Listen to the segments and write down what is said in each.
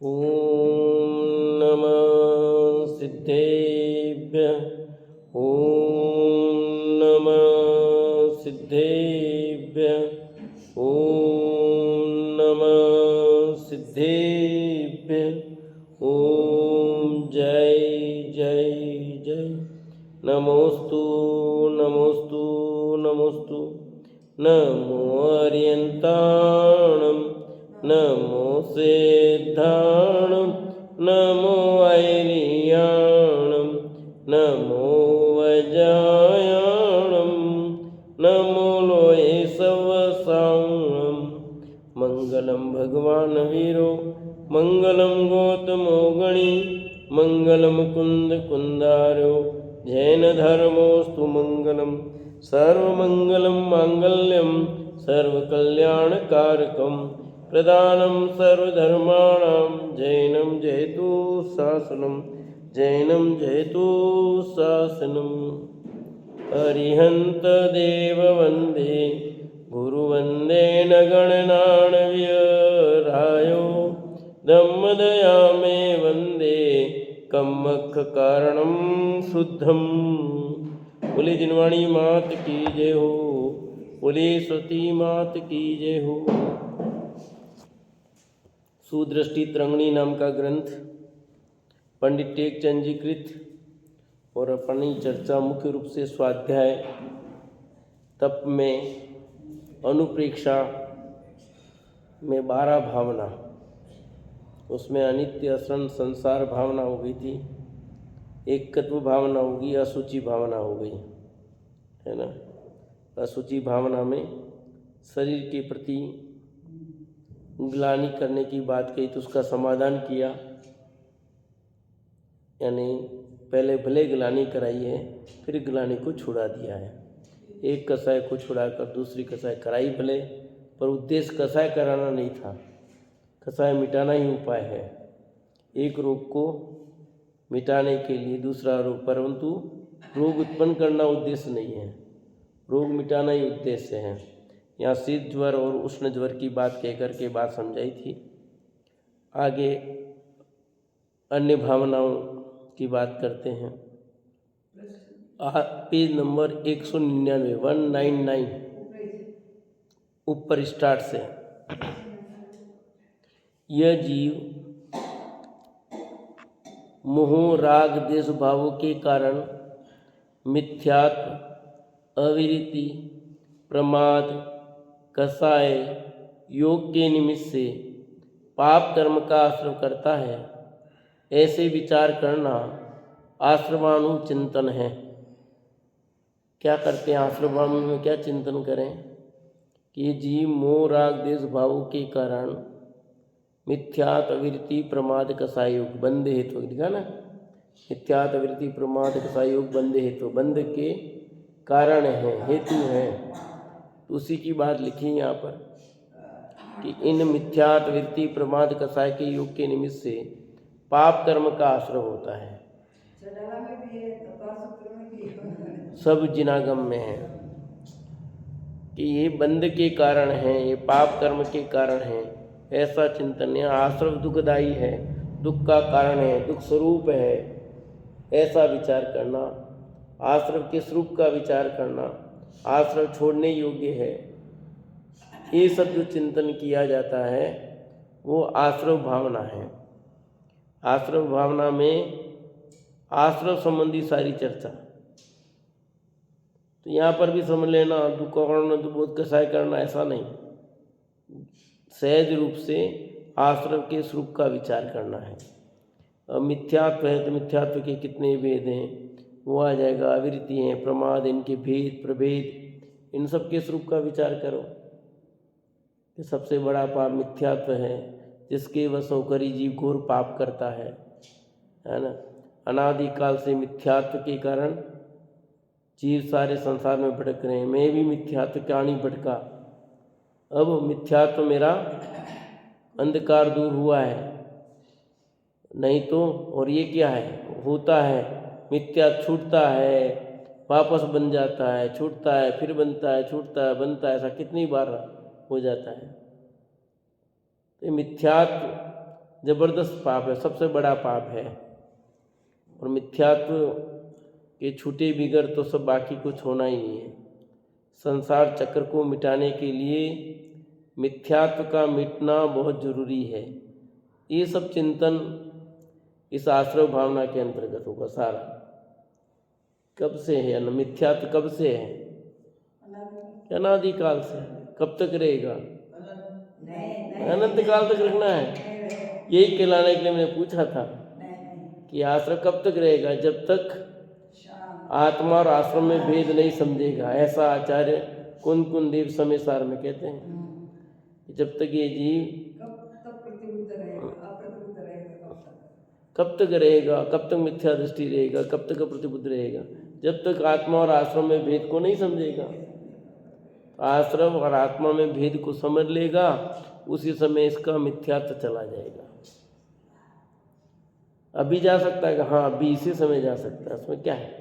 ॐ नमः सिद्धेभ्यः। ॐ नमः सिद्धेभ्यः। ॐ नमः सिद्धेभ्यः। ॐ जय जय जय। नमोस्तु नमोस्तु नमोस्तु। नमो अर्यन्ताणं नमो सिद्धाणं नमो ऐरियाणं नमो वज्रायाणं नमो लोये सवसाणं। मङ्गलं भगवान् वीरो मङ्गलं गौतमो गणी मङ्गलं कुन्दकुन्दारो जैनधर्मोऽस्तु मङ्गलं। सर्वमङ्गलं माङ्गल्यं सर्वकल्याणकारकं प्रदानं सर्वधर्माणां जैनं जयतु शासनं जैनं जयतु शासनम्। अरिहन्तदेव वन्दे गुरुवन्दे न गणनान्यरायो धम्मदयामे वन्दे कम्मखकारणं शुद्धम्। बोले जिनवाणी मात की जय हो। बोले सती मात की जय हो। सुदृष्टि तरंगिणी नाम का ग्रंथ पंडित टेकचंद जी कृत और अपनी चर्चा मुख्य रूप से स्वाध्याय तप में अनुप्रेक्षा में 12 भावना, उसमें अनित्य असरण संसार भावना हो गई थी, एकत्व भावना होगी, असूची भावना हो गई है ना। असूची भावना में शरीर के प्रति ग्लानि करने की बात कही तो उसका समाधान किया, यानी पहले भले ग्लानि कराई है फिर ग्लानि को छुड़ा दिया है। एक कसाय को छुड़ाकर दूसरी कसाय कराई भले, पर उद्देश्य कसाय कराना नहीं था, कसाय मिटाना ही उपाय है। एक रोग को मिटाने के लिए दूसरा रोग, परंतु रोग उत्पन्न करना उद्देश्य नहीं है, रोग मिटाना ही उद्देश्य है। यहाँ शीत ज्वर और उष्ण ज्वर की बात कहकर के बात समझाई थी। आगे अन्य भावनाओं की बात करते हैं। पेज नंबर 199 199 ऊपर स्टार्ट से। यह जीव मोह राग देश भावों के कारण मिथ्यात्व, अविरति, प्रमाद, कसाय योग के निमित्त से पाप कर्म का आश्रय करता है। ऐसे विचार करना आश्रवानुचिंतन है। क्या करते हैं आश्रवानु में, क्या चिंतन करें कि ये जीव मोह राग देश भावों के कारण मिथ्यात्व, अविरति, प्रमाद, कसाय योग बंध हेतु लिखा ना, मिथ्यात्व, अविरति, प्रमाद, कसाय योग बंध हेतु, बंध के कारण है, हेतु है। तो उसी की बात लिखी यहाँ पर कि इन मिथ्यात्व, अविरति, प्रमाद, कसाय के योग के निमित्त से पाप कर्म का आश्रय होता है। सब जिनागम में है कि ये बंध के कारण है, ये पाप कर्म के कारण है। ऐसा चिंतन है। आश्रव दुखदायी है, दुख का कारण है, दुख स्वरूप है, ऐसा विचार करना, आश्रव के स्वरूप का विचार करना, आश्रव छोड़ने योग्य है, ये सब जो चिंतन किया जाता है वो आश्रव भावना है। आश्रव भावना में आश्रव संबंधी सारी चर्चा, तो यहाँ पर भी समझ लेना, दुख करना तो बहुत कसाय करना ऐसा नहीं, सहज रूप से आश्रव के स्वरूप का विचार करना है। अब मिथ्यात्व है तो मिथ्यात्व के कितने भेद हैं वो आ जाएगा, अविरति हैं, प्रमाद, इनके भेद प्रभेद, इन सब के स्वरूप का विचार करो कि सबसे बड़ा पाप मिथ्यात्व है, जिसके वश होकर ही जीव घोर पाप करता है ना। अनादिकाल से मिथ्यात्व के कारण जीव सारे संसार में भटक रहे हैं। मैं भी मिथ्यात्व का नहीं भटका, अब मिथ्यात्व मेरा अंधकार दूर हुआ है, नहीं तो। और ये क्या है, होता है, मिथ्या छूटता है, वापस बन जाता है, छूटता है, फिर बनता है, छूटता है, बनता है, ऐसा कितनी बार हो जाता है। तो मिथ्यात्व जबरदस्त पाप है, सबसे बड़ा पाप है। और मिथ्यात्व के छूटे बिगर तो सब बाकी कुछ होना ही नहीं है। संसार चक्र को मिटाने के लिए मिथ्यात्व का मिटना बहुत जरूरी है। ये सब चिंतन इस आश्रव भावना के अंतर्गत होगा सारा। कब से है मिथ्यात्व? कब से है? अनादिकाल से। कब तक रहेगा? अनंत काल तक रखना है। यही कहलाने के लिए मैंने पूछा था कि आश्रम कब तक रहेगा? जब तक आत्मा और आश्रम में भेद नहीं समझेगा। ऐसा आचार्य कुंद देव समय सार में कहते हैं। जब तक ये जीव कब तक रहेगा, कब तक मिथ्या दृष्टि रहेगा, कब तक प्रतिबुद्ध रहेगा? जब तक आत्मा और आश्रम में भेद को नहीं समझेगा। आश्रम और आत्मा में भेद को समझ लेगा, उसी समय इसका मिथ्यात्व चला जाएगा। अभी जा सकता है कि हाँ अभी इसी समय जा सकता है, उसमें क्या है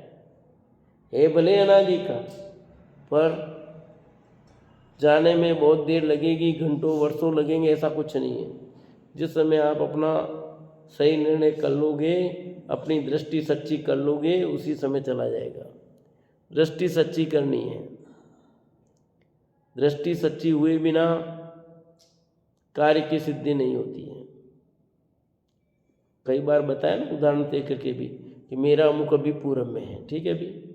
भले अनादि का, पर जाने में बहुत देर लगेगी, घंटों वर्षों लगेंगे, ऐसा कुछ नहीं है। जिस समय आप अपना सही निर्णय कर लोगे, अपनी दृष्टि सच्ची कर लोगे, उसी समय चला जाएगा। दृष्टि सच्ची करनी है। दृष्टि सच्ची हुए बिना कार्य की सिद्धि नहीं होती है। कई बार बताया ना उदाहरण दे करके भी कि मेरा मुख अभी पूरब में है, ठीक है, अभी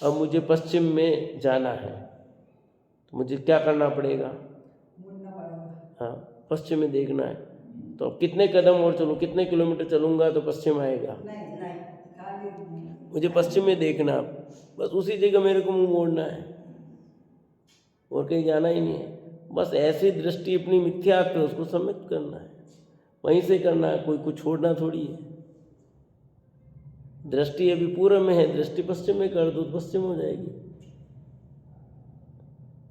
अब मुझे पश्चिम में जाना है, तो मुझे क्या करना पड़ेगा? हाँ, पश्चिम में देखना है। तो अब कितने कदम और चलूँ, कितने किलोमीटर चलूँगा तो पश्चिम आएगा? मुझे पश्चिम में देखना, बस उसी जगह मेरे को मुंह मोड़ना है और कहीं जाना ही नहीं है। बस ऐसी दृष्टि अपनी मिथ्यात्व उसको सम्मित करना है, वहीं से करना है, कोई कुछ छोड़ना थोड़ी है। दृष्टि अभी पूर्व में है, दृष्टि पश्चिम में कर दो, पश्चिम हो जाएगी।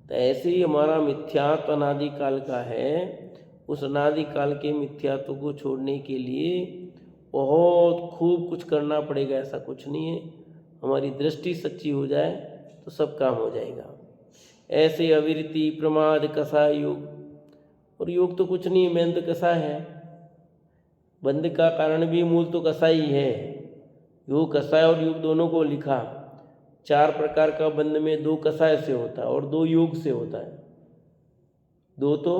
तो ऐसे ही हमारा मिथ्यात्व अनादि काल का है। उस अनादि काल के मिथ्यात्व को छोड़ने के लिए बहुत खूब कुछ करना पड़ेगा, ऐसा कुछ नहीं है। हमारी दृष्टि सच्ची हो जाए तो सब काम हो जाएगा। ऐसे अविरति, प्रमाद, कसाय योग, और योग तो कुछ नहीं, मेन तो कसाय है। बंध का कारण भी मूल तो कसाई है। योग कसाय और योग दोनों को लिखा। 4 प्रकार का बंध में 2 कसाय से होता है और 2 योग से होता है। 2 तो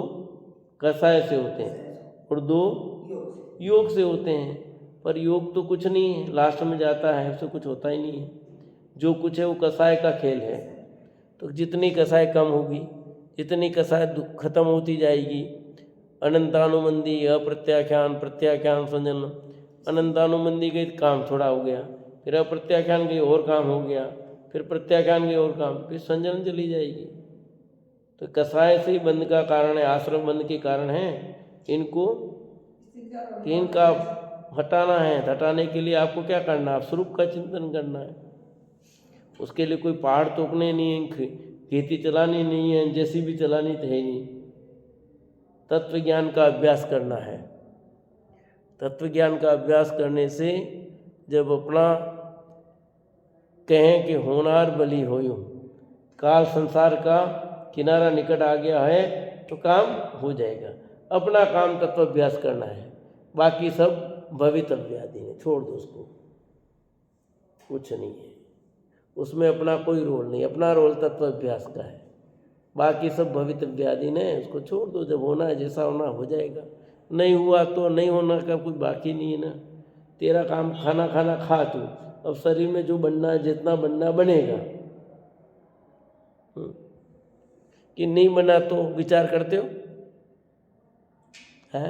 कसाय से होते हैं और 2 योग से होते हैं। पर योग तो कुछ नहीं है, लास्ट में जाता है, उससे कुछ होता ही नहीं है। जो कुछ है वो कसाय का खेल है। तो जितनी कसाय कम होगी, जितनी कसाय खत्म होती जाएगी, अनंतानुबंधी, अप्रत्याख्यान, प्रत्याख्यान, संजन, अनंतानुबंधी गई काम थोड़ा हो गया, फिर अप्रत्याख्यान गई और काम हो गया, फिर प्रत्याख्यान गई और काम, फिर संजन चली जाएगी। तो कसाय से ही बंध का कारण है, आश्रम बंध के कारण है। इनका हटाना है। हटाने के लिए आपको क्या करना है? आप स्वरूप का चिंतन करना है। उसके लिए कोई पहाड़ तोड़ने नहीं है, खेती चलानी नहीं है, जैसी भी चलानी तो है नहीं। तत्व ज्ञान का अभ्यास करना है। तत्व ज्ञान का अभ्यास करने से जब अपना कहें कि होनार बली होयो, काल संसार का किनारा निकट आ गया है, तो काम हो जाएगा। अपना काम तत्व अभ्यास करना है, बाकी सब भवितव्यादि है, छोड़ दो उसको, कुछ नहीं है उसमें, अपना कोई रोल नहीं। अपना रोल तत्व अभ्यास का है, बाकी सब भवितव्यादि ने, उसको छोड़ दो। जब होना है, जैसा होना हो जाएगा। नहीं हुआ तो नहीं होना का कोई बाकी नहीं है ना। तेरा काम खाना खाना खा तू, अब शरीर में जो बनना है, जितना बनना बनेगा। कि नहीं बना तो विचार करते हो है?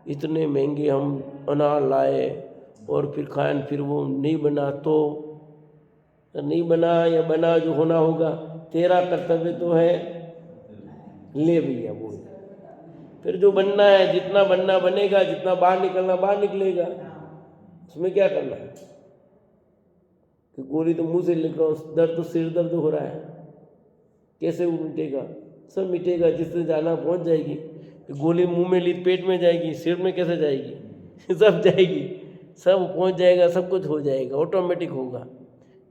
इतने महंगे हम अनार लाए और फिर खाएं, फिर वो नहीं बना तो नहीं बना या बना, जो होना होगा। तेरा कर्तव्य तो है ले भैया बोल, फिर जो बनना है, जितना बनना बनेगा, जितना बाहर निकलना बाहर निकलेगा। उसमें क्या करना है? कि गोली तो मुंह से लिख रहा हूँ, दर्द तो सिर दर्द हो रहा है, कैसे वो मिटेगा? सब मिटेगा, जिससे जाना पहुँच जाएगी। गोली मुंह में ली पेट में जाएगी, सिर में कैसे जाएगी? सब जाएगी, सब पहुँच जाएगा, सब कुछ हो जाएगा, ऑटोमेटिक होगा।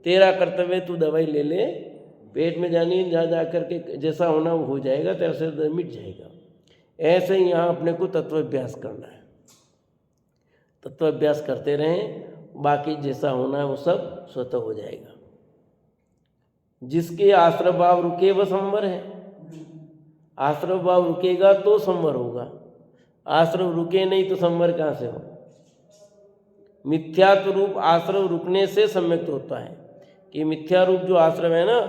तेरा कर्तव्य तू दवाई ले ले, पेट में जानी, जहाँ जा करके जैसा होना वो हो जाएगा, तेरा सिर दर्द मिट जाएगा। ऐसे ही यहाँ अपने को तत्व अभ्यास करना है। तत्व अभ्यास करते रहें, बाकी जैसा होना है वो सब स्वतः हो जाएगा। जिसके आश्रय भाव रुके वह संवर है। आश्रय भाव रुकेगा तो संवर होगा, आश्रय रुके नहीं तो संवर कहाँ से हो। मिथ्यात्व रूप आश्रय रुकने से सम्यक्त होता है कि मिथ्या रूप जो आश्रय है ना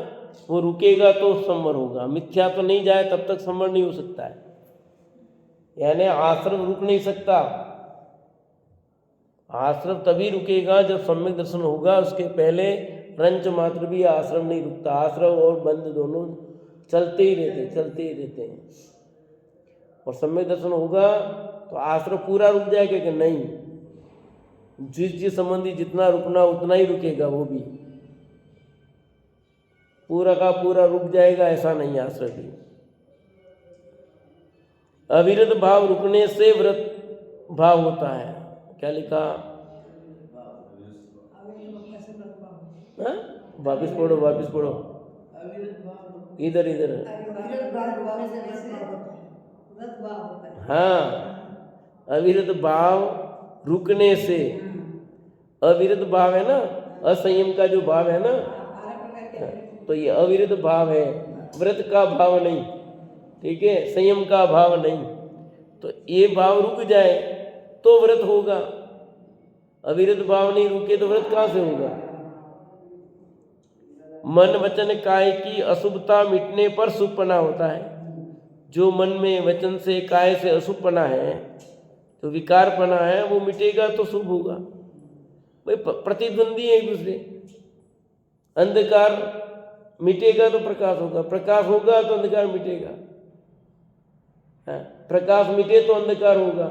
वो रुकेगा तो संवर होगा, मिथ्या तो नहीं जाए तब तक संवर नहीं हो सकता है। यानी आश्रय रुक नहीं सकता, आश्रय तभी रुकेगा जब सम्यक दर्शन होगा। उसके पहले रंच मात्र भी आश्रम नहीं रुकता, आश्रय और बंद दोनों चलते ही रहते हैं। और सम्यक दर्शन होगा तो आश्रय पूरा रुक जाएगा कि नहीं, जिस संबंधी जितना रुकना उतना ही रुकेगा, वो भी पूरा का पूरा रुक जाएगा ऐसा नहीं। आश्रय भी अविरत भाव रुकने से व्रत भाव होता है। क्या लिखा? वापिस पढ़ो इधर हाँ, अविरत भाव रुकने से, अविरत भाव है ना, असंयम का जो भाव है ना, तो ये अविरत भाव है, व्रत का भाव नहीं, ठीक है, संयम का भाव नहीं। तो ये भाव रुक जाए तो व्रत होगा, अविरत भाव नहीं रुके तो व्रत कहाँ से होगा। मन वचन काय की अशुभता मिटने पर शुभपना होता है। जो मन में वचन से काय से अशुभपना है, तो विकारपना है, वो मिटेगा तो शुभ होगा। भाई प्रतिद्वंदी है एक दूसरे, अंधकार मिटेगा तो प्रकाश होगा, प्रकाश होगा तो अंधकार मिटेगा, प्रकाश मिटे तो अंधकार होगा,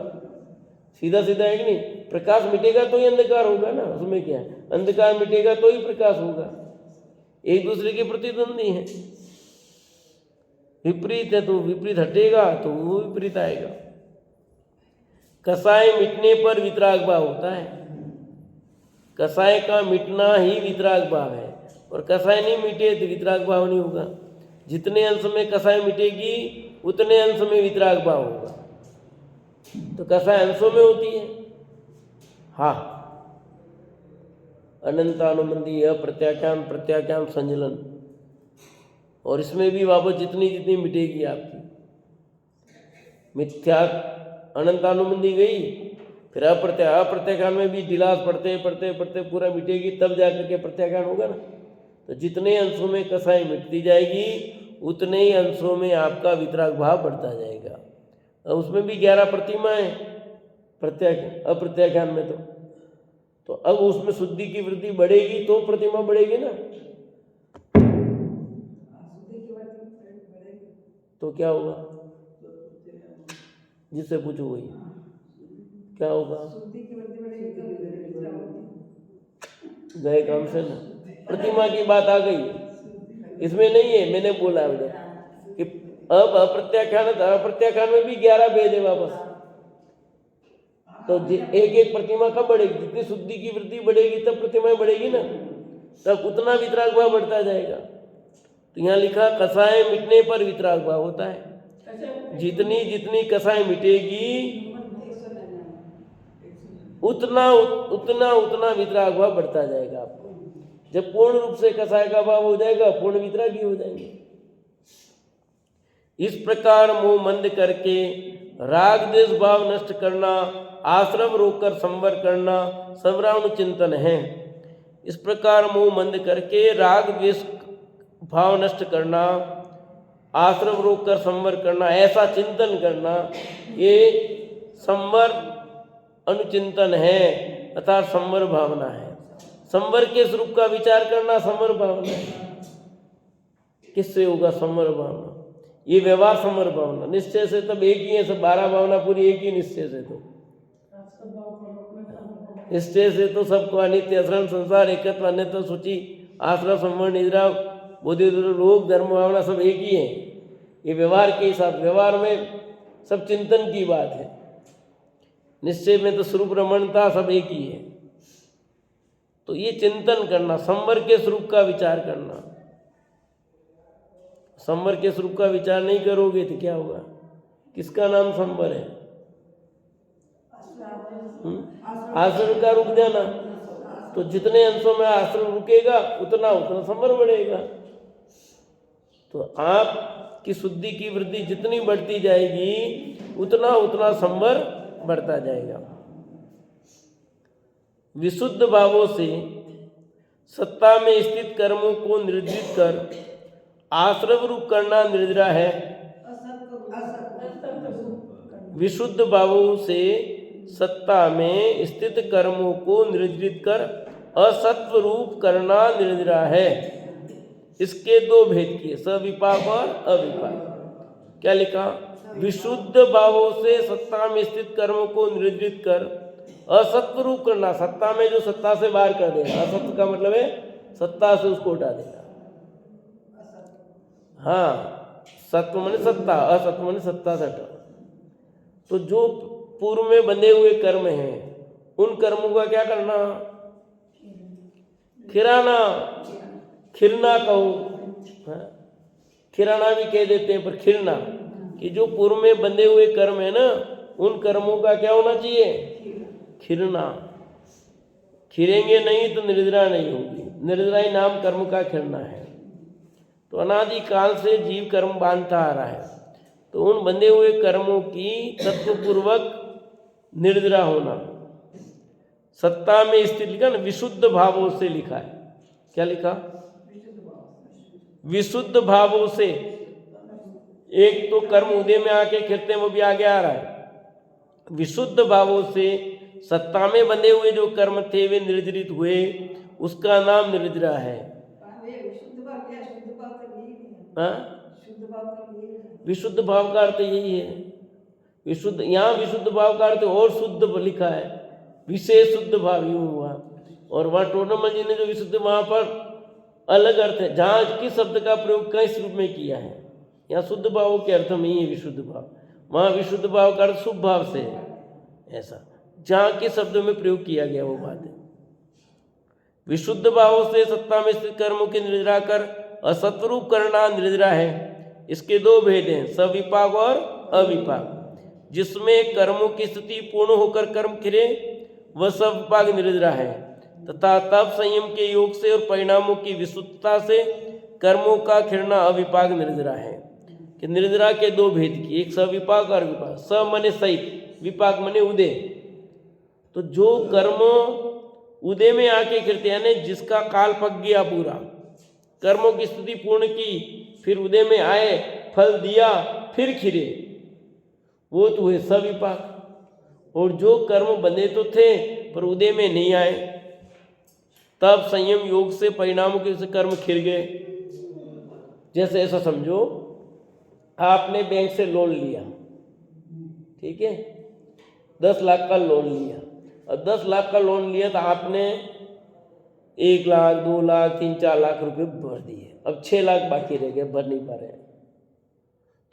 सीधा सीधा है कि नहीं। प्रकाश मिटेगा तो ही अंधकार होगा ना, उसमें क्या है, अंधकार मिटेगा तो ही प्रकाश होगा। एक दूसरे के प्रतिद्वंदी हैं, विपरीत है तो विपरीत हटेगा तो वो विपरीत आएगा। कसाय मिटने पर वितराग भाव होता है, कसाय का मिटना ही वितराग भाव है, और कसाय नहीं मिटे तो वितराग भाव नहीं होगा। जितने अंश में कसाय मिटेगी उतने अंश में वितराग भाव होगा। तो कसाय अंशों में होती है, हाँ, अनंतानुबंधी अप्रत्याख्यान प्रत्याख्यान संजलन, और इसमें भी वापस जितनी जितनी मिटेगी आपकी मिथ्या अनंतानुबंधी गई, फिर अप्रत्याख्यान में भी दिलास पढ़ते पढ़ते पढ़ते पूरा मिटेगी, तब जाकर के प्रत्याख्यान होगा ना। तो जितने अंशों में कसाई मिटती जाएगी उतने ही अंशों में आपका वितराग भाव बढ़ता जाएगा। और उसमें भी 11 प्रतिमाएं अप्रत्याख्यान में, तो अब उसमें शुद्धि की वृद्धि बढ़ेगी तो प्रतिमा बढ़ेगी ना। तो क्या होगा, जिससे पूछो वही क्या होगा, गए काम से ना। प्रतिमा की बात आ गई, इसमें नहीं है, मैंने बोला उधर कि अब अप्रत्याख्यान में भी 11 भेद है वापस। तो एक एक प्रतिमा कब बढ़ेगी, जितनी शुद्धि की वृद्धि बढ़ेगी तब प्रतिमाएं बढ़ेगी ना, तब उतना वितराग भाव बढ़ता जाएगा। तो यहाँ लिखा कसाय मिटने पर वितराग भाव होता है। जितनी जितनी कसाय मिटेगी उतना उतना वितराग भाव बढ़ता जाएगा आपको। जब पूर्ण रूप से कसाय का भाव हो जाएगा, पूर्ण वितरागी हो जाएंगे। इस प्रकार मुंह मंद करके राग द्वेष भाव नष्ट करना, आश्रम रोककर संवर करना संवरावण चिंतन है। इस प्रकार मुंह मंद करके राग द्वेष भाव नष्ट करना, आश्रम रोककर संवर करना, ऐसा चिंतन करना, ये संवर अनुचिंतन है अर्थात संवर भावना है। संवर के स्वरूप का विचार करना संवर भावना है। किससे होगा संवर भावना, ये व्यवहार संवर भावना। निश्चय से तब एक ही है, सब 12 भावना पूरी एक ही निश्चय से। तो निश्चय से तो सबको अनित्य असरण संसार एकत्व अन्यत्र सूची आश्रम संवर निद्रा बोधि लोक धर्म भावना सब एक ही है। ये व्यवहार के साथ, व्यवहार में सब चिंतन की बात है। निश्चय में तो स्वरूप रमणता सब एक ही है। तो ये चिंतन करना, संवर के स्वरूप का विचार करना। संवर के स्वरूप का विचार नहीं करोगे तो क्या होगा, किसका नाम संवर है, आश्रम का रुक जाना, तो जितने अंशों में आश्रम रुकेगा उतना उतना संवर बढ़ेगा। तो आप की शुद्धि की वृद्धि जितनी बढ़ती जाएगी उतना उतना संवर बढ़ता जाएगा। विशुद्ध भावों से सत्ता में स्थित कर्मों को निर्जित कर आश्रम रूप करना निर्जरा है। विशुद्ध भावों से सत्ता में स्थित कर्मों को निर्जित कर असत्व रूप करना निर्जरा है। इसके दो भेद किए, सविपाक और अविपाक। क्या लिखा? विशुद्ध भावों से सत्ता में स्थित कर्मों को निर्जित कर असत्व रूप करना, सत्ता में जो सत्ता से बाहर कर देना, असत्व का मतलब है सत्ता से उसको हटा देना। हाँ, सत्व माने सत्ता, असत्व माने सत्ता से हटा। तो जो पूर्व में बंधे हुए कर्म हैं उन कर्मों का क्या करना? खिराना, खिरना कहो, खिराना भी कह देते हैं, पर खिरना कि जो पूर्व में बंधे हुए कर्म है ना उन कर्मों का क्या होना चाहिए? खिरना। खिरेंगे नहीं तो निर्जरा नहीं होगी। निर्जरा ही नाम कर्म का खिरना है। तो अनादि काल से जीव कर्म बांधता आ रहा है, तो उन बंधे हुए कर्मों की तत्वपूर्वक निर्जरा होना। सत्ता में स्थित लिखा ना, विशुद्ध भावों से लिखा है। क्या लिखा? विशुद्ध भावों से। एक तो कर्म उदय में आके खिरते हैं, वो भी आगे आ रहा है। विशुद्ध भावों से सत्ता में बंधे हुए जो कर्म थे वे निर्जरित हुए, उसका नाम निर्जरा है। विशुद्ध भाव का अर्थ यही है। विशुद्ध, यहाँ विशुद्ध भाव का अर्थ और शुद्ध लिखा है, विशेष शुद्ध भाव यूं हुआ। और वहाँ टोडरमल जी ने जो विशुद्ध, वहाँ पर अलग अर्थ है। जहाँ किस शब्द का प्रयोग किस रूप में किया है, यहाँ शुद्ध भाव के अर्थ में ही है विशुद्ध भाव। वहाँ विशुद्ध भाव का अर्थ शुभ भाव से है। ऐसा जहाँ के शब्दों में प्रयोग किया गया वो बात है। विशुद्ध भावों से सत्ता में स्थित कर्मों की निर्जरा कर असत्वरूप करना निर्जरा है। इसके दो भेद हैं, सविपाक और अविपाक। जिसमें कर्मों की स्थिति पूर्ण होकर कर्म खिरे वह सविपाक निर्जरा है, तथा तब संयम के योग से और परिणामों की विशुद्धता से कर्मों का खिरना अविपाक निर्जरा है। कि निर्जरा के दो भेद की, एक सविपाक और विपाक। स मने सहित, विपाक मने उदय। तो जो कर्म उदय में आके खिरते, यानी जिसका काल पक गया पूरा, कर्मों की स्थिति पूर्ण की, फिर उदय में आए, फल दिया, फिर खिरे, वो तो हुए सविपाक। और जो कर्म बंधे तो थे पर उदय में नहीं आए, तब संयम योग से परिणामों के से कर्म खिर गए। जैसे ऐसा समझो, आपने बैंक से लोन लिया, ठीक है, 10 लाख का लोन लिया। और 10 लाख का लोन लिया तो आपने 1 लाख 2 लाख 3 4 लाख रुपए भर दिए। अब 6 लाख बाकी रह गए, भर नहीं पा रहे।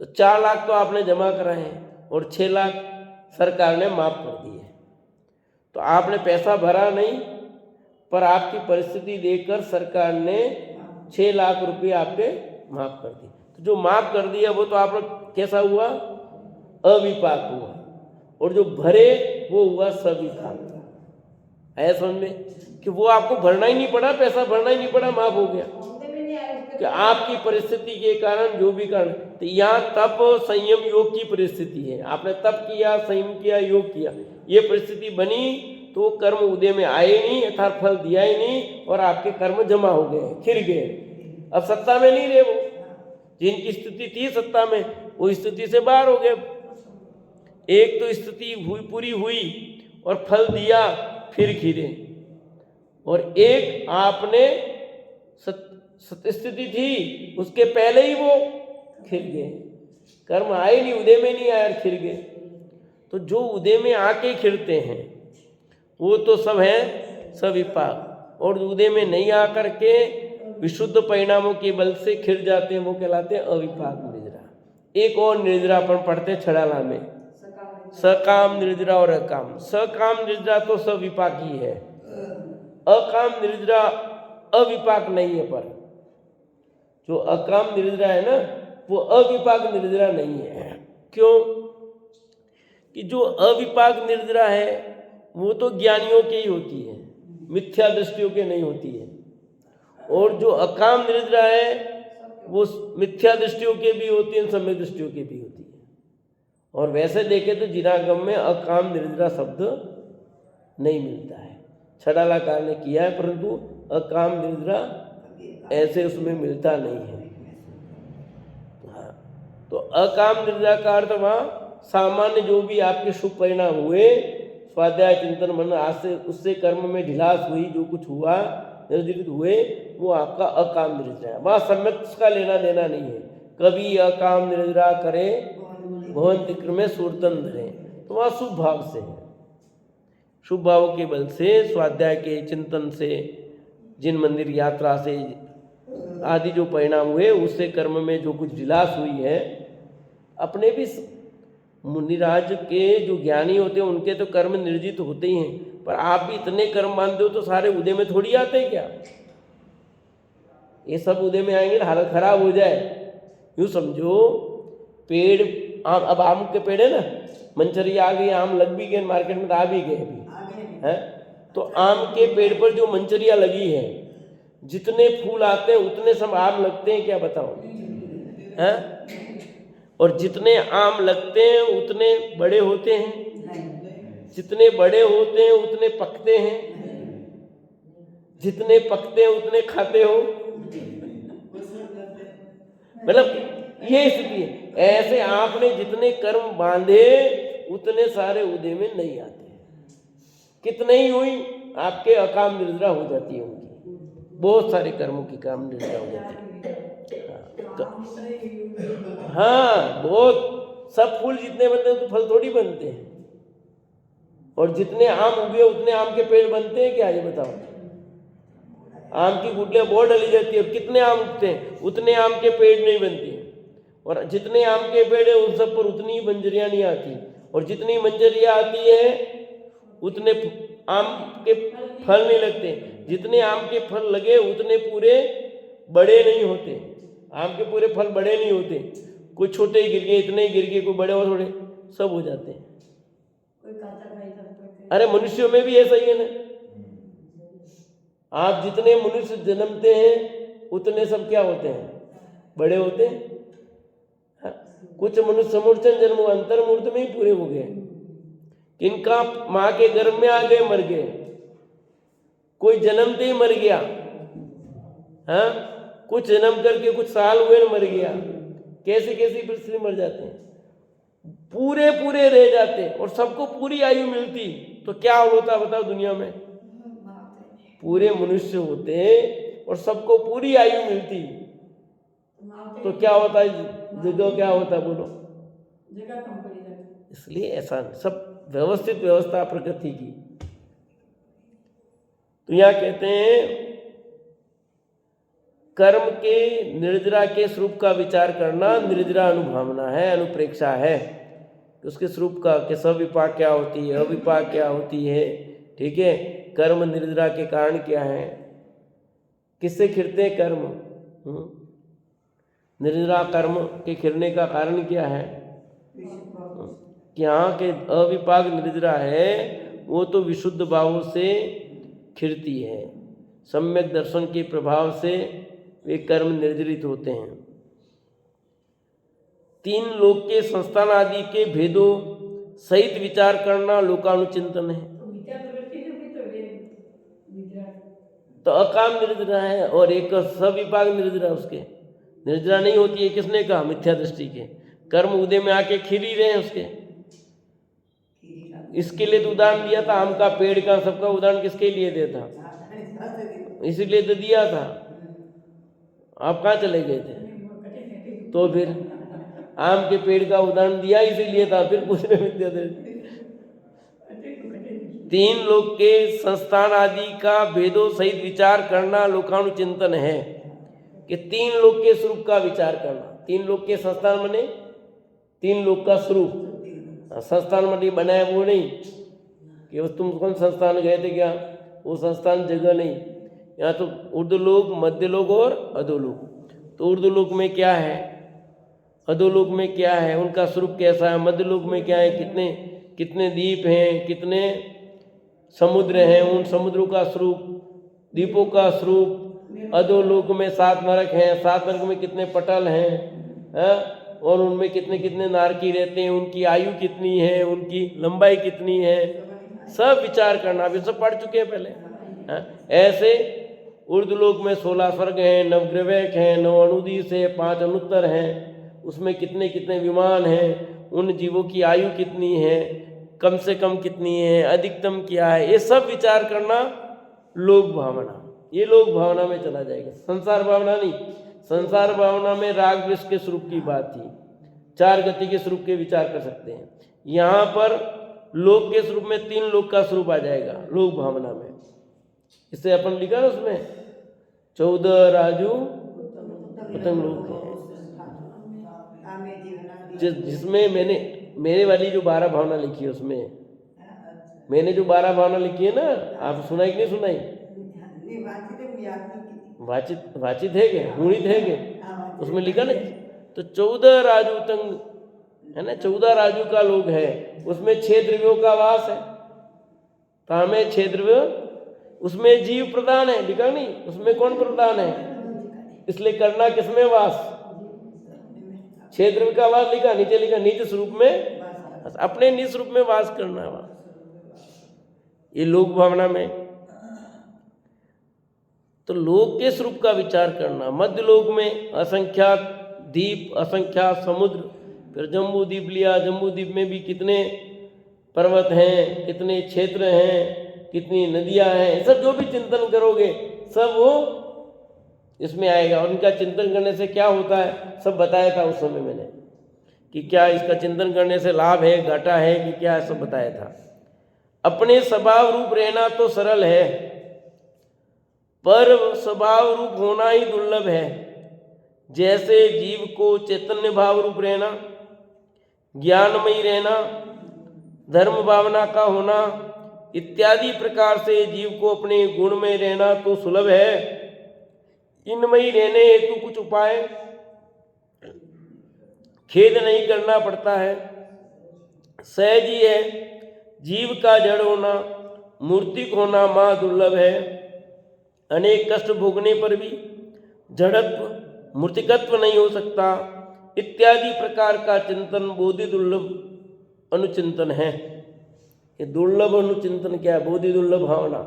तो 4 लाख तो आपने जमा कराए हैं और 6 लाख सरकार ने माफ कर दिए। तो आपने पैसा भरा नहीं, पर आपकी परिस्थिति देखकर सरकार ने 6 लाख रुपए आपके माफ कर दिए। तो जो माफ कर दिया वो तो आपने कैसा हुआ? अविपाक हुआ। और जो भरे वो हुआ सविपाक। है समझ में कि वो आपको भरना ही नहीं पड़ा, पैसा भरना ही नहीं पड़ा, माफ हो गया कि आपकी परिस्थिति के कारण, जो भी कारण। तो यहाँ तप संयम योग की परिस्थिति है। आपने तप किया, संयम किया, योग किया, ये परिस्थिति बनी, तो कर्म उदय में आए नहीं, अर्थात फल दिया ही नहीं, और आपके कर्म जमा हो गए, खिर गए। अब सत्ता में नहीं रहे वो, जिनकी स्थिति थी सत्ता में, वो स्थिति से बाहर हो गए। एक तो स्थिति हुई, पूरी हुई और फल दिया, फिर खिरे। और एक आपने स्थिति थी, उसके पहले ही वो खिर गए, कर्म आए नहीं, उदय में नहीं आए, खिर गए। तो जो उदय में आके खिरते हैं वो तो सब है सविपाक, और उदय में नहीं आकर के विशुद्ध परिणामों के बल से खिर जाते हैं, वो कहलाते हैं अविपाक निर्जरा। एक और निर्जरा अपन पढ़ते छड़ाला में, सकाम निर्जरा और अकाम। सकाम निर्जरा तो सविपाक ही है, अकाम निर्जरा अविपाक नहीं है। पर जो अकाम निर्जरा है ना, वो अविपाक निर्जरा नहीं है। क्यों? कि जो अविपाक निर्जरा है वो तो ज्ञानियों की ही होती है, मिथ्या दृष्टियों के नहीं होती है। और जो अकाम निद्रा है वो मिथ्या दृष्टियों के भी होती है, सम्यक दृष्टियों के भी होती है। और वैसे देखें तो जिनागम में अकाम निद्रा शब्द नहीं मिलता है, छड़ालाकार ने किया है, परंतु अकाम निद्रा ऐसे उसमें मिलता नहीं है। हाँ, तो अकाम निद्रा का अर्थ वहाँ सामान्य जो भी आपके शुभ परिणाम हुए, स्वाध्याय चिंतन मनन आज से उससे कर्म में ढिलास हुई, जो कुछ हुआ निर्जलित हुए, वो आपका अकाम निद्रा है। वहाँ सम्यक का लेना देना नहीं है। कभी अकाम निद्रा करे भवन तिक्र में सूर्तन धरे, तो वहाँ शुभ भाव से है। शुभ भाव के बल से स्वाध्याय के चिंतन से, जिन मंदिर यात्रा से आदि जो परिणाम हुए, उससे कर्म में जो कुछ ढिलास हुई है, अपने भी मुनिराज के जो ज्ञानी होते हैं उनके तो कर्म निर्जित होते ही हैं, पर आप भी इतने कर्म मानते हो तो सारे उदय में थोड़ी आते हैं क्या? ये सब उदय में आएंगे तो हालत खराब हो जाए। यूँ समझो, पेड़ आम, अब आम के पेड़ है ना, मंचरी आ गई, आम लग भी गए, मार्केट में तो आ भी गए अभी है। तो आम के पेड़ पर जो मंचरियाँ लगी है, जितने फूल आते हैं उतने सब आम लगते हैं क्या, बताओ? हैं? और जितने आम लगते हैं उतने बड़े होते हैं, जितने बड़े होते हैं उतने पकते हैं, जितने पकते हैं उतने खाते हो। मतलब ये स्थिति है। ऐसे आपने जितने कर्म बांधे उतने सारे उदय में नहीं आते। कितने ही हुई आपके अकाम निद्रा हो जाती है उनकी, बहुत सारे कर्मों की काम निद्रा हो जाती है। हाँ, बहुत। सब फूल जितने बनते हैं तो फल थोड़ी बनते हैं। और जितने आम उगे उतने आम के पेड़ बनते हैं क्या, ये बताओ? आम की गुठलियाँ बहुत डली जाती है, और कितने आम उगते हैं उतने आम के पेड़ नहीं बनते हैं। और जितने आम के पेड़ है उन सब पर उतनी ही मंजरियाँ नहीं आती, और जितनी मंजरियाँ आती है उतने आम के फल नहीं लगते। जितने आम के फल लगे उतने पूरे बड़े नहीं होते, आम के पूरे फल बड़े नहीं होते। कुछ छोटे गिर गए, इतने गिर गए, कोई बड़े और थोड़े, सब हो जाते हैं। अरे मनुष्यों में भी ऐसा ही है ना। आप जितने मनुष्य जन्मते हैं उतने सब क्या होते हैं, बड़े होते हैं। कुछ मनुष्य समूर्चन जन्म अंतर मूर्त में ही पूरे हो गए, किनका माँ के गर्भ में आ गए मर गए, कोई जन्मते ही मर गया, हाँ, कुछ जन्म करके कुछ साल हुए मर गया। कैसी कैसी परिस्थिति मर जाते हैं, पूरे पूरे रह जाते हैं, और सबको पूरी आयु मिलती, तो क्या होता बताओ दुनिया में? पूरे मनुष्य होते और सबको पूरी आयु मिलती, तो क्या होता है? जगह क्या होता, बोलो? जगह कम पड़ी जाती। इसलिए ऐसा सब व्यवस्थित व्यवस्था प्रकृति की। तो यहाँ कहते हैं कर्म के निर्जरा के स्वरूप का विचार करना निर्जरा अनुभावना है, अनुप्रेक्षा है। तो उसके स्वरूप का कि सविपाक क्या होती है, अविपाक क्या होती है, ठीक है, कर्म निर्जरा के कारण क्या है, किससे खिरते हैं कर्म, निर्जरा कर्म के खिरने का कारण क्या है? कि यहाँ के अविपाक निर्जरा है वो तो विशुद्ध भावों से खिरती है, सम्यक दर्शन के प्रभाव से वे कर्म निर्जरित होते हैं। तीन लोक के संस्थान आदि के भेदों सहित विचार करना लोकानुचिंतन है। तो अकाम निर्जरा है और एक सविपाक निर्जरा, उसके निर्जरा नहीं होती है। किसने कहा? मिथ्या दृष्टि के कर्म उदय में आके खिल ही रहे हैं उसके। इसके लिए तो उदाहरण दिया था, आम का पेड़ का, सबका उदाहरण किसके लिए दिया था? इसीलिए तो दिया था। आप कहाँ चले गए थे? तो फिर आम के पेड़ का उदाहरण दिया इसीलिए था, फिर पूछने में देते। तीन लोक के संस्थान आदि का भेदों सहित विचार करना लोकानुचिंतन है, कि तीन लोक के स्वरूप का विचार करना। तीन लोक के संस्थान बने, तीन लोक का स्वरूप। संस्थान मनी बनाया वो नहीं कि तुम कौन संस्थान गए थे क्या, वो संस्थान जगह नहीं। यहाँ तो ऊर्ध्वलोक, मध्यलोक और अधोलोक। तो ऊर्ध्वलोक में क्या है, अधोलोक में क्या है, उनका स्वरूप कैसा है, मध्यलोक में क्या है, कितने कितने दीप हैं, कितने समुद्र हैं, उन समुद्रों का स्वरूप, द्वीपों का स्वरूप, अधोलोक में 7 नरक हैं, 7 नरक में कितने पटल हैं, और उनमें कितने कितने नारकी रहते हैं, उनकी आयु कितनी है, उनकी लंबाई कितनी है, सब विचार करना। अभी सब पढ़ चुके हैं पहले। ऐसे ऊर्ध्वलोक में 16 स्वर्ग हैं, 9 ग्रहवेक हैं, 9 अनुदिश है, 5 अनुत्तर हैं, उसमें कितने कितने विमान हैं, उन जीवों की आयु कितनी है, कम से कम कितनी है, अधिकतम क्या है, ये सब विचार करना लोक भावना। ये लोक भावना में चला जाएगा, संसार भावना नहीं। संसार भावना में राग द्वेष के स्वरूप की बात थी, 4 गति के स्वरूप के विचार कर सकते हैं। यहाँ पर लोक के स्वरूप में 3 लोक का स्वरूप आ जाएगा लोक भावना में। इससे अपन लिखा ना उसमें 14 राजू उत्तम लोक है, जिसमें मेरे वाली जो 12 भावना लिखी है, उसमें मैंने जो 12 भावना लिखी है ना, आप सुनाई कि नहीं सुनाई? वाचित है क्या, गुणित है क्या? उसमें लिखा ना, तो 14 राजू तंग है ना, 14 राजू का लोग है, उसमें 6 द्रव्यों का वास है। तामे 6 द्रव्य, उसमें जीव प्रधान है, लिखा नहीं? उसमें कौन प्रधान है? इसलिए करना किसमें वास? 6 द्रव्य का वास लिखा, नीचे लिखा निज स्वरूप में, अपने निज स्वरूप में वास करना है। ये लोक भावना में। तो लोक के स्वरूप का विचार करना। मध्य लोक में असंख्यात द्वीप, असंख्यात समुद्र, फिर जम्बू द्वीप लिया, जम्बू द्वीप में भी कितने पर्वत हैं, कितने क्षेत्र हैं, कितनी नदियां हैं, सब जो भी चिंतन करोगे सब वो इसमें आएगा। और इनका चिंतन करने से क्या होता है सब बताया था उस समय मैंने, कि क्या इसका चिंतन करने से लाभ है, घाटा है कि क्या है, सब बताया था। अपने स्वभाव रूप रहना तो सरल है, पर स्वभाव रूप होना ही दुर्लभ है। जैसे जीव को चैतन्य भाव रूप रहना, ज्ञानमयी रहना, धर्म भावना का होना इत्यादि प्रकार से जीव को अपने गुण में रहना तो सुलभ है। इनमें ही रहने हेतु कुछ उपाय खेद नहीं करना पड़ता है, सहज ही है। जीव का जड़ होना, मूर्तिक होना मां दुर्लभ है। अनेक कष्ट भोगने पर भी जड़त्व मूर्तिकत्व नहीं हो सकता, इत्यादि प्रकार का चिंतन बोधि दुर्लभ अनुचिंतन है। ये दुर्लभ अनुचिंतन क्या है? बोधि दुर्लभ भावना।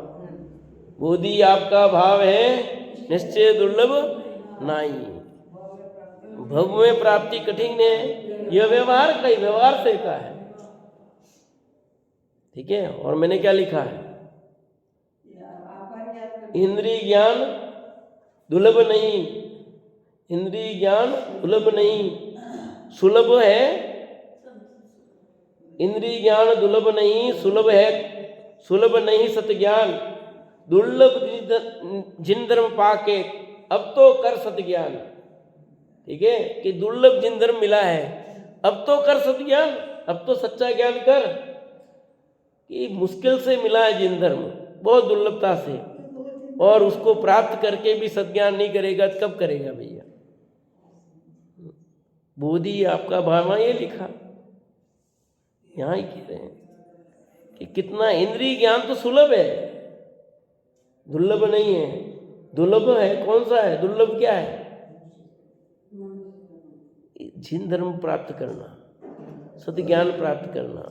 बोधि आपका भाव है, निश्चय दुर्लभ नहीं। भव में प्राप्ति कठिन है, यह व्यवहार का ही, व्यवहार से का है। ठीक है। और मैंने क्या लिखा है? इंद्रिय ज्ञान दुर्लभ नहीं, इंद्रिय ज्ञान दुर्लभ नहीं, सुलभ है। इंद्रिय ज्ञान दुर्लभ नहीं, सुलभ है। सुलभ नहीं सत ज्ञान, दुर्लभ जिन धर्म पाके अब तो कर सत ज्ञान। ठीक है, कि दुर्लभ जिन धर्म मिला है अब तो कर सत ज्ञान, अब तो सच्चा ज्ञान कर। कि मुश्किल से मिला है जिन धर्म, बहुत दुर्लभता से, और उसको प्राप्त करके भी सद्ज्ञान नहीं करेगा तो कब करेगा भैया? बोधि आपका भावा ये लिखा, यहाँ ही कह रहे हैं कि कितना इंद्रिय ज्ञान तो सुलभ है, दुर्लभ नहीं है। दुर्लभ है कौन सा है? दुर्लभ क्या है? जिन धर्म प्राप्त करना, सत्य ज्ञान प्राप्त करना।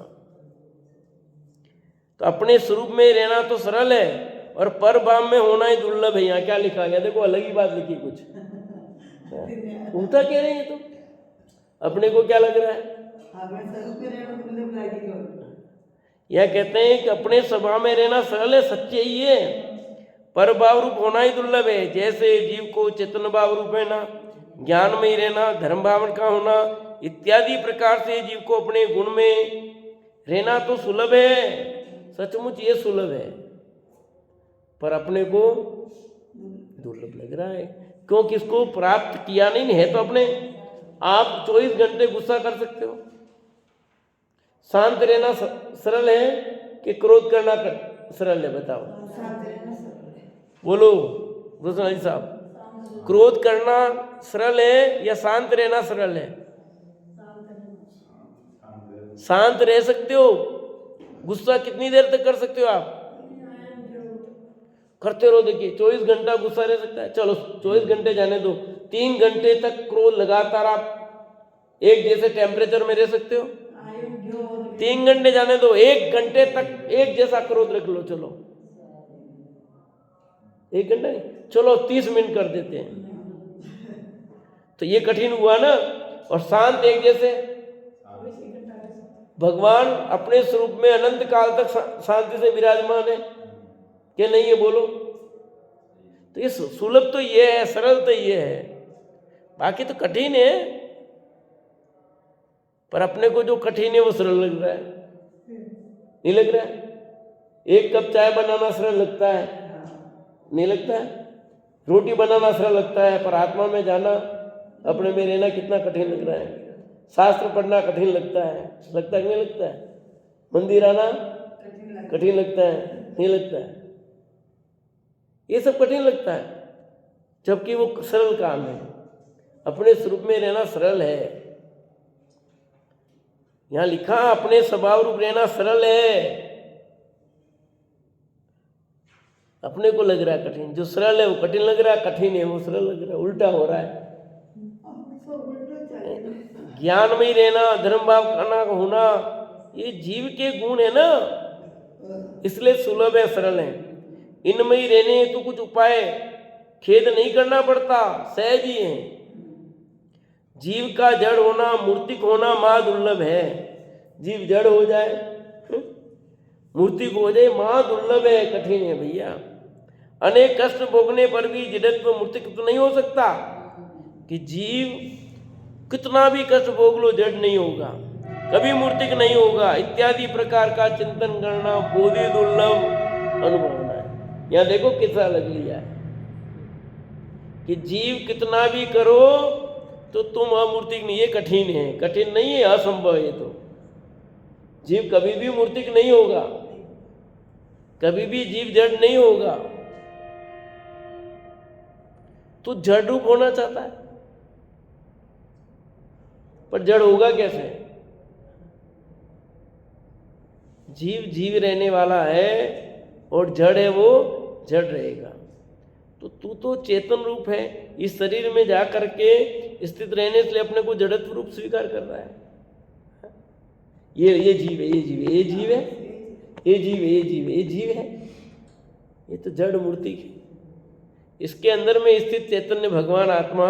तो अपने स्वरूप में रहना तो सरल है, और पर भाव में होना ही दुर्लभ है। यहाँ क्या लिखा गया देखो, अलग ही बात लिखी कुछ, उल्टा कह रहे हैं। तो अपने को क्या लग रहा है? यह कहते हैं कि अपने स्वभाव में रहना सरल है, सच्चे ही है, पर भाव रूप होना ही दुर्लभ है। जैसे जीव को चेतन भाव रूप रहना, ज्ञान में ही रहना, धर्म भावन का होना इत्यादि प्रकार से जीव को अपने गुण में रहना तो सुलभ है। सचमुच ये सुलभ है, पर अपने को दुर्लभ लग रहा है, क्योंकि इसको प्राप्त किया नहीं है। तो अपने आप 24 घंटे गुस्सा कर सकते हो। शांत रहना सरल है कि क्रोध करना सरल है? बताओ, बोलो रोशन साहब, क्रोध करना सरल है या शांत रहना सरल है? शांत रह सकते हो। गुस्सा कितनी देर तक कर सकते हो आप? करते रहो। देखिए 24 घंटा गुस्सा रह सकता है, चलो 24 घंटे जाने दो, 3 घंटे तक क्रोध लगातार आप एक जैसे टेम्परेचर में रह सकते हो? 3 घंटे जाने दो, 1 घंटे तक एक जैसा क्रोध रख लो। चलो 1 घंटा नहीं, चलो 30 मिनट कर देते हैं, तो ये कठिन हुआ ना। और शांत एक जैसे, भगवान अपने स्वरूप में अनंत काल तक शांति से विराजमान है कि नहीं, ये बोलो। तो ये सुलभ तो ये है, सरल तो ये है, बाकी तो कठिन है। पर अपने को जो कठिन है वो सरल लग रहा है, नहीं लग रहा है? 1 कप चाय बनाना सरल लगता है, नहीं लगता है? रोटी बनाना सरल लगता है, पर आत्मा में जाना, अपने में रहना कितना कठिन लग रहा है। शास्त्र पढ़ना कठिन लगता है, लगता है कि नहीं लगता है? मंदिर आना कठिन लगता है, नहीं लगता है? ये सब कठिन लगता है, जबकि वो सरल काम है। अपने स्वरूप में रहना सरल है। यहां लिखा अपने स्वभाव रूप रहना सरल है। अपने को लग रहा है कठिन, जो सरल है वो कठिन लग रहा है, कठिन है वो सरल लग रहा है, उल्टा हो रहा है। ज्ञान में ही रहना, धर्म भाव करना, होना, ये जीव के गुण है ना, इसलिए सुलभ है, सरल है। इनमें ही रहने हेतु कुछ उपाय खेद नहीं करना पड़ता, सहज ही है। जीव का जड़ होना, मूर्तिक होना महा दुर्लभ है। जीव जड़ हो जाए, मूर्तिक हो जाए, महा दुर्लभ है, कठिन है भैया। अनेक कष्ट भोगने पर भी जड़त्व मूर्तिक तो नहीं हो सकता, कि जीव कितना भी कष्ट भोग लो जड़ नहीं होगा, कभी मूर्तिक नहीं होगा, इत्यादि प्रकार का चिंतन करना बोधि दुर्लभ अनुभवना है। यहां देखो कितना लग लिया है कि जीव कितना भी करो तो तुम अमूर्तिक नहीं, ये कठिन है, कठिन नहीं है, असंभव है। तो जीव कभी भी मूर्तिक नहीं होगा, कभी भी जीव जड़ नहीं होगा। तो जड़ रूप होना चाहता है, पर जड़ होगा कैसे? जीव जीव रहने वाला है और जड़ है वो जड़ रहेगा। तो तू तो चेतन रूप है, इस शरीर में जा करके स्थित रहने से अपने को जड़त्व रूप स्वीकार कर रहा है। ये जीव है, ये जीव है, ये जीव है, ये जीव है, ये जीव है, ये जीव है, ये तो जड़ मूर्ति है। इसके अंदर में स्थित चैतन्य भगवान आत्मा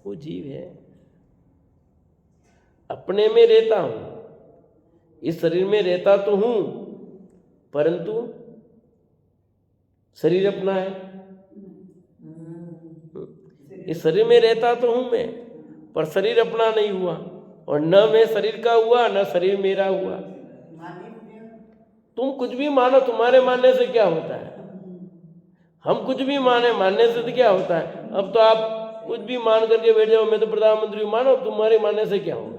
वो जीव है। अपने में रहता हूं, इस शरीर में रहता तो हूं, परंतु शरीर अपना है। इस शरीर में रहता तो हूं मैं, पर शरीर अपना नहीं हुआ, और न मैं शरीर का हुआ न शरीर मेरा हुआ। तुम कुछ भी मानो, तुम्हारे मानने से क्या होता है? हम कुछ भी मानने से तो क्या होता है? अब तो आप कुछ भी मान करके बैठ जाओ, मैं तो प्रधानमंत्री हूं, मानो, तुम्हारे मानने से क्या होगा?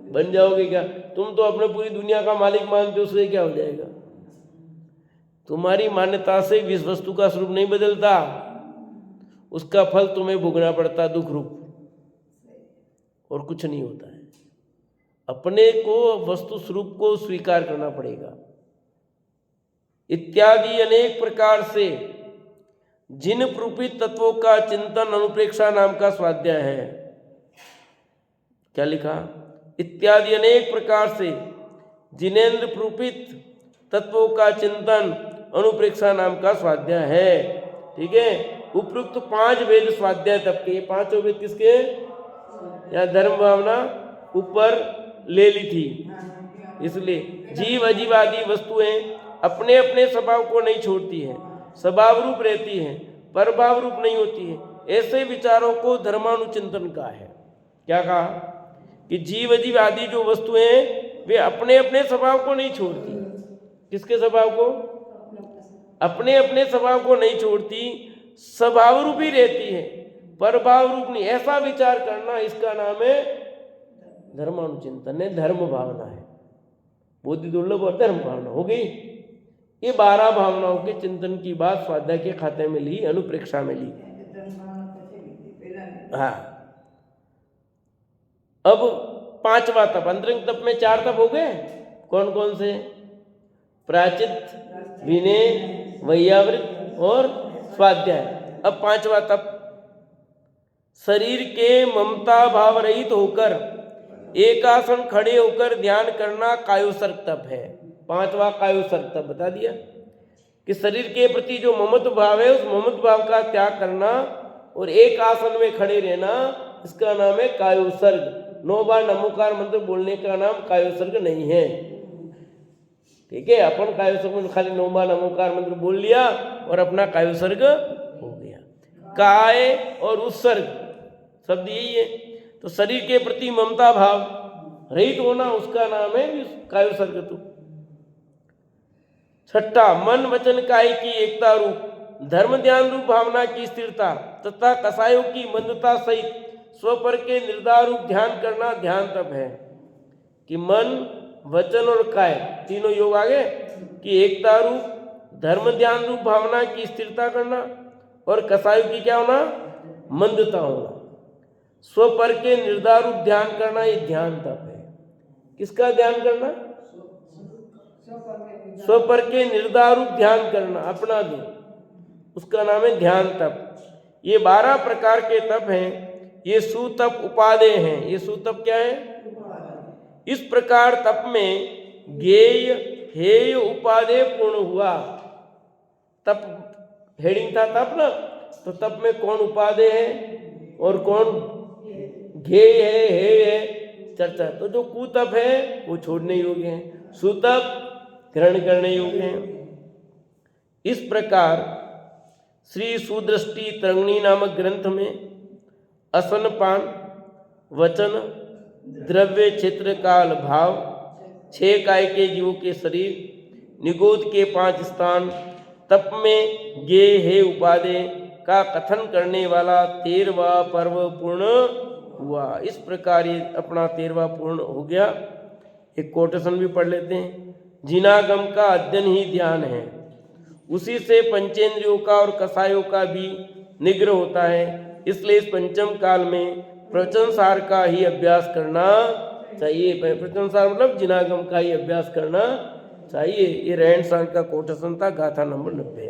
बन जाओगे क्या? तुम तो अपने पूरी दुनिया का मालिक मानते हो, उससे क्या हो जाएगा? तुम्हारी मान्यता से इस वस्तु का स्वरूप नहीं बदलता, उसका फल तुम्हें भोगना पड़ता, दुख रूप, और कुछ नहीं होता है। अपने को वस्तु स्वरूप को स्वीकार करना पड़ेगा। इत्यादि अनेक प्रकार से जिन प्रूपित तत्वों का चिंतन अनुप्रेक्षा नाम का स्वाध्याय है। क्या लिखा? इत्यादि अनेक प्रकार से जिनेन्द्र प्रूपित तत्वों का चिंतन अनुप्रेक्षा नाम का स्वाध्याय है। ठीक है, उपयुक्त 5 वेद स्वाध्याय तब के। 5 वेद किसके? या धर्म भावना ऊपर ले ली थी, इसलिए जीव अजीव आदि वस्तुएं अपने अपने स्वभाव को नहीं छोड़ती है, स्वभाव रूप रहती है, परभाव रूप नहीं होती है। ऐसे विचारों को धर्मानुचिंतन का है। क्या कहा? कि जीव अजीव आदि जो वस्तुएं वे अपने अपने स्वभाव को नहीं छोड़ती। किसके स्वभाव को? अपने अपने स्वभाव को नहीं छोड़ती, स्वभाव रूप ही रहती है, परभाव रूप नहीं। ऐसा विचार करना, इसका नाम है धर्मानुचिंतन, है धर्म भावना है। बुद्धि दुर्लभ और धर्म भावना हो गई। ये 12 भावनाओं के चिंतन की बात स्वाध्याय के खाते में ली, अनुप्रेक्षा में ली। हाँ, अब 5वां तप, अंतरंग तप में 4 तप हो गए। कौन कौन से? प्रायचित, विनय, वैयावृत और स्वाध्याय। अब पांचवा तप, शरीर के ममता भाव रहित होकर एक आसन खड़े होकर ध्यान करना कायोसर्ग तप है। पांचवा कायोसर्ग तप बता दिया कि शरीर के प्रति जो ममत्व भाव है उस ममत्व भाव का त्याग करना और एक आसन में खड़े रहना, इसका नाम है कायोसर्ग। 9 बार नमोकार मंत्र बोलने का नाम कायोसर्ग नहीं है। ठीक है, अपन कायोसर्ग में खाली 9 बार नमोकार मंत्र बोल लिया और अपना कायोसर्ग हो गया। काय और उत्सर्ग शब्द यही है। तो शरीर के प्रति ममता भाव रहित होना, उसका नाम है कायोसर्ग। तो छठा, मन वचन काय की एकता रूप धर्म ध्यान रूप भावना की स्थिरता तथा कसायों की मंदता सहित स्वपर के निर्धार रूप ध्यान करना ध्यान तप है। कि मन वचन और काय तीनों योग आगे कि एकता रूप धर्म ध्यान रूप भावना की स्थिरता करना और कसायों की क्या होना, मंदता होना। स्वपर के निर्धार रूप ध्यान करना, ये ध्यान तप है। किसका ध्यान करना? स्वपर के निर्धार रूप ध्यान करना, अपना भी, उसका नाम है ध्यान तप। ये 12 प्रकार के तप हैं। ये सुतप उपादेय हैं। ये सुतप क्या है? इस प्रकार तप में ज्ञेय हेय उपादेय पूर्ण हुआ। तप हेडिंग था तप ना, तो तप में कौन उपादेय है और कौन ज्ञेय है, हेय है, चर्चा। तो जो कुतप है वो छोड़ने योग्य है, सुतप ग्रहण करने योग्य है। इस प्रकार श्री सुदृष्टि तरंगिणी नामक ग्रंथ में असनपान वचन द्रव्य क्षेत्र काल भाव 6 काय के जीवों के शरीर निगोद के 5 स्थान तप में ज्ञेय हे उपादेय का कथन करने वाला 13वां पर्व पूर्ण हुआ। इस प्रकार ये अपना 13वां पूर्ण हो गया। एक कोटेशन भी पढ़ लेते हैं। जिनागम का अध्ययन ही ध्यान है, उसी से पंचेंद्रियों का और कसायों का भी निग्रह होता है। इसलिए इस पंचम काल में प्रवचन सार का ही अभ्यास करना चाहिए। प्रवचन सार मतलब जिनागम का ही अभ्यास करना चाहिए। ये रहन सहन का कोटेशन था, गाथा नंबर 90।